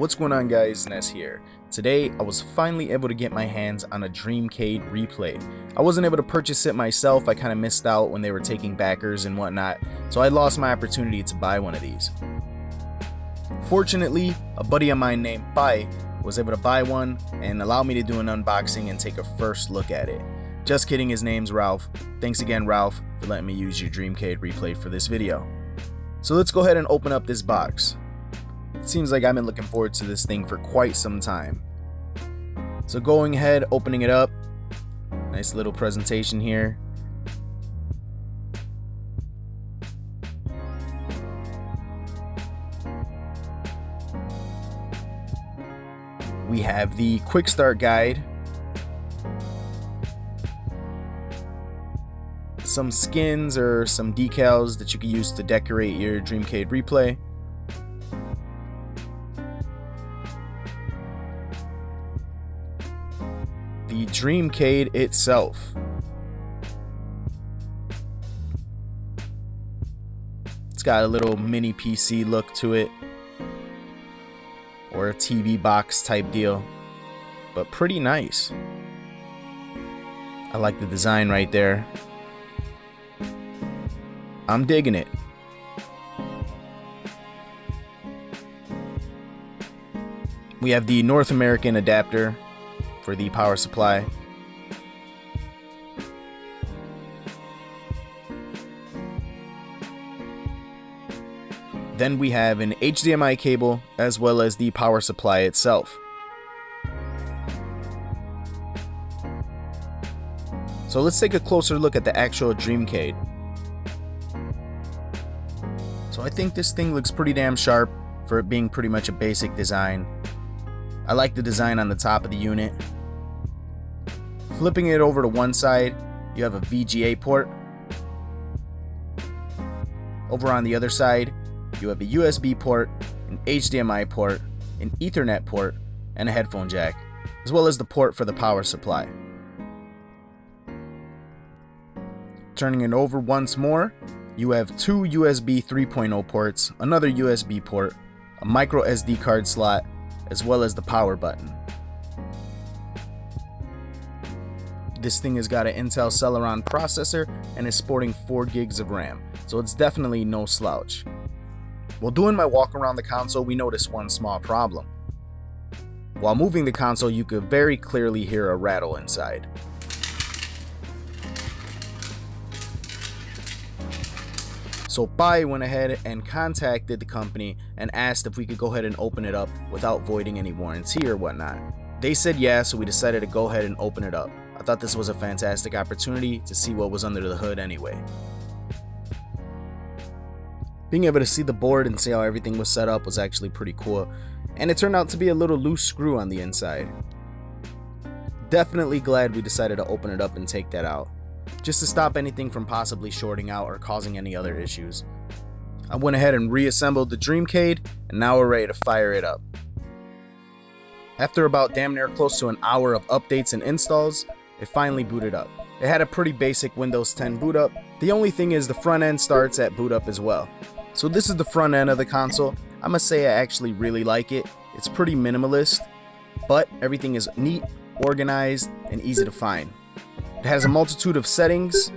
What's going on, guys? Ness here. Today I was finally able to get my hands on a Dreamcade Replay. I wasn't able to purchase it myself. I kind of missed out when they were taking backers and whatnot, so I lost my opportunity to buy one of these. Fortunately, a buddy of mine named Pai was able to buy one and allow me to do an unboxing and take a first look at it. Just kidding, his name's Ralph. Thanks again, Ralph, for letting me use your Dreamcade Replay for this video. So let's go ahead and open up this box. It seems like I've been looking forward to this thing for quite some time. So going ahead, opening it up. Nice little presentation here. We have the quick start guide. Some skins or some decals that you can use to decorate your Dreamcade Replay. The Dreamcade itself. It's got a little mini PC look to it, or a TV box type deal, but pretty nice. I like the design right there. I'm digging it. We have the North American adapter for the power supply. Then we have an HDMI cable as well as the power supply itself. So let's take a closer look at the actual Dreamcade. So I think this thing looks pretty damn sharp for it being pretty much a basic design. I like the design on the top of the unit. Flipping it over to one side, you have a VGA port. Over on the other side, you have a USB port, an HDMI port, an Ethernet port, and a headphone jack, as well as the port for the power supply. Turning it over once more, you have two USB 3.0 ports, another USB port, a micro SD card slot, as well as the power button. This thing has got an Intel Celeron processor and is sporting 4 gigs of RAM, so it's definitely no slouch. While doing my walk around the console, we noticed one small problem. While moving the console, you could very clearly hear a rattle inside. So Pai went ahead and contacted the company and asked if we could go ahead and open it up without voiding any warranty or whatnot. They said yeah, so we decided to go ahead and open it up. I thought this was a fantastic opportunity to see what was under the hood anyway. Being able to see the board and see how everything was set up was actually pretty cool, and it turned out to be a little loose screw on the inside. Definitely glad we decided to open it up and take that out, just to stop anything from possibly shorting out or causing any other issues. I went ahead and reassembled the Dreamcade, and now we're ready to fire it up. After about damn near close to an hour of updates and installs, it finally booted up. It had a pretty basic Windows 10 boot up. The only thing is the front end starts at boot up as well. So this is the front end of the console. I must say I actually really like it. It's pretty minimalist, but everything is neat, organized, and easy to find. It has a multitude of settings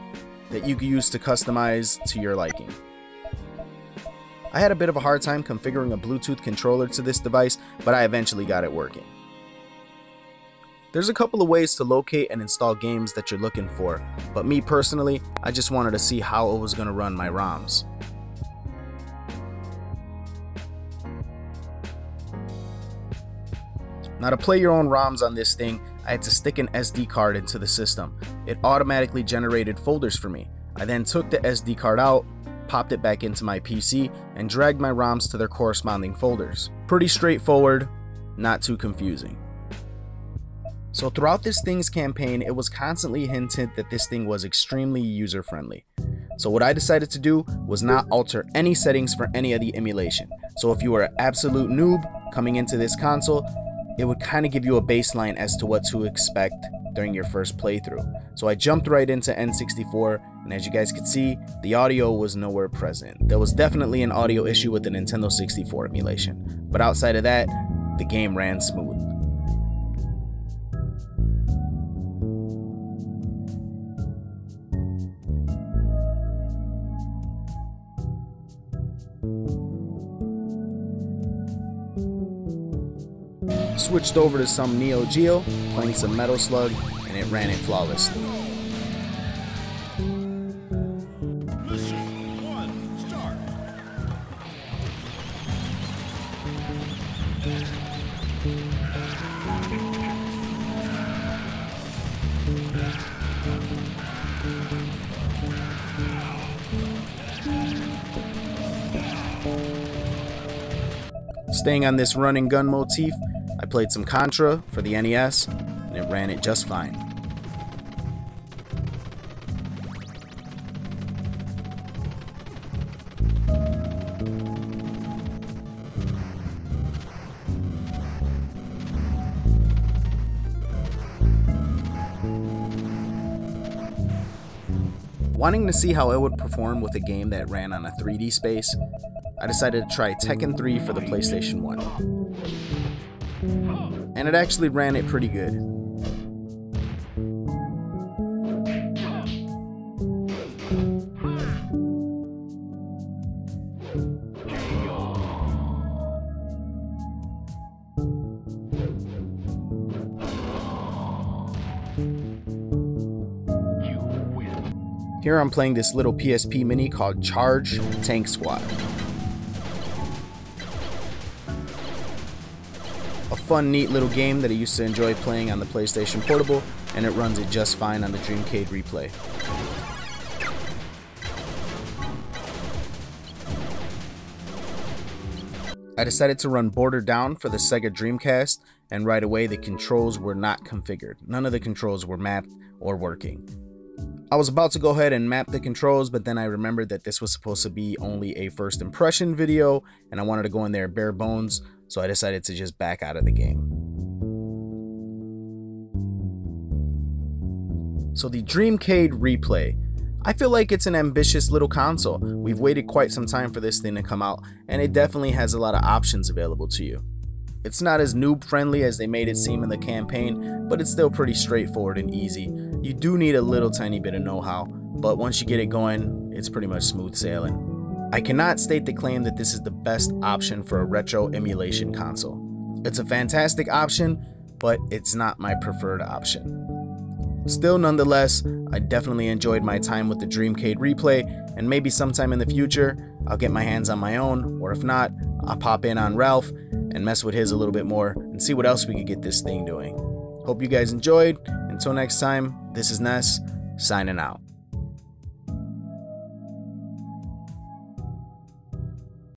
that you can use to customize to your liking. I had a bit of a hard time configuring a Bluetooth controller to this device, but I eventually got it working. There's a couple of ways to locate and install games that you're looking for, but me personally, I just wanted to see how it was going to run my ROMs. Now, to play your own ROMs on this thing, I had to stick an SD card into the system. It automatically generated folders for me. I then took the SD card out, popped it back into my PC, and dragged my ROMs to their corresponding folders. Pretty straightforward, not too confusing. So throughout this thing's campaign, it was constantly hinted that this thing was extremely user-friendly. So what I decided to do was not alter any settings for any of the emulation. So if you were an absolute noob coming into this console, it would kind of give you a baseline as to what to expect during your first playthrough. So I jumped right into N64, and as you guys could see, the audio was nowhere present. There was definitely an audio issue with the Nintendo 64 emulation, but outside of that, the game ran smooth. Switched over to some Neo Geo, playing some Metal Slug, and it ran it flawlessly. Mission 1, start. Staying on this run and gun motif, I played some Contra for the NES, and it ran it just fine. Wanting to see how it would perform with a game that ran on a 3D space, I decided to try Tekken 3 for the PlayStation 1. And it actually ran it pretty good. Here I'm playing this little PSP mini called Charge Tank Squad. A fun, neat little game that I used to enjoy playing on the PlayStation Portable, and it runs it just fine on the Dreamcade Replay. I decided to run Border Down for the Sega Dreamcast, and right away the controls were not configured. None of the controls were mapped or working. I was about to go ahead and map the controls, but then I remembered that this was supposed to be only a first impression video, and I wanted to go in there bare bones, so I decided to just back out of the game. So the Dreamcade Replay. I feel like it's an ambitious little console. We've waited quite some time for this thing to come out, and it definitely has a lot of options available to you. It's not as noob friendly as they made it seem in the campaign, but it's still pretty straightforward and easy. You do need a little tiny bit of know-how, but once you get it going, it's pretty much smooth sailing. I cannot state the claim that this is the best option for a retro emulation console. It's a fantastic option, but it's not my preferred option. Still, nonetheless, I definitely enjoyed my time with the Dreamcade Replay, and maybe sometime in the future, I'll get my hands on my own, or if not, I'll pop in on Ralph and mess with his a little bit more and see what else we could get this thing doing. Hope you guys enjoyed. Until next time, this is Ness, signing out.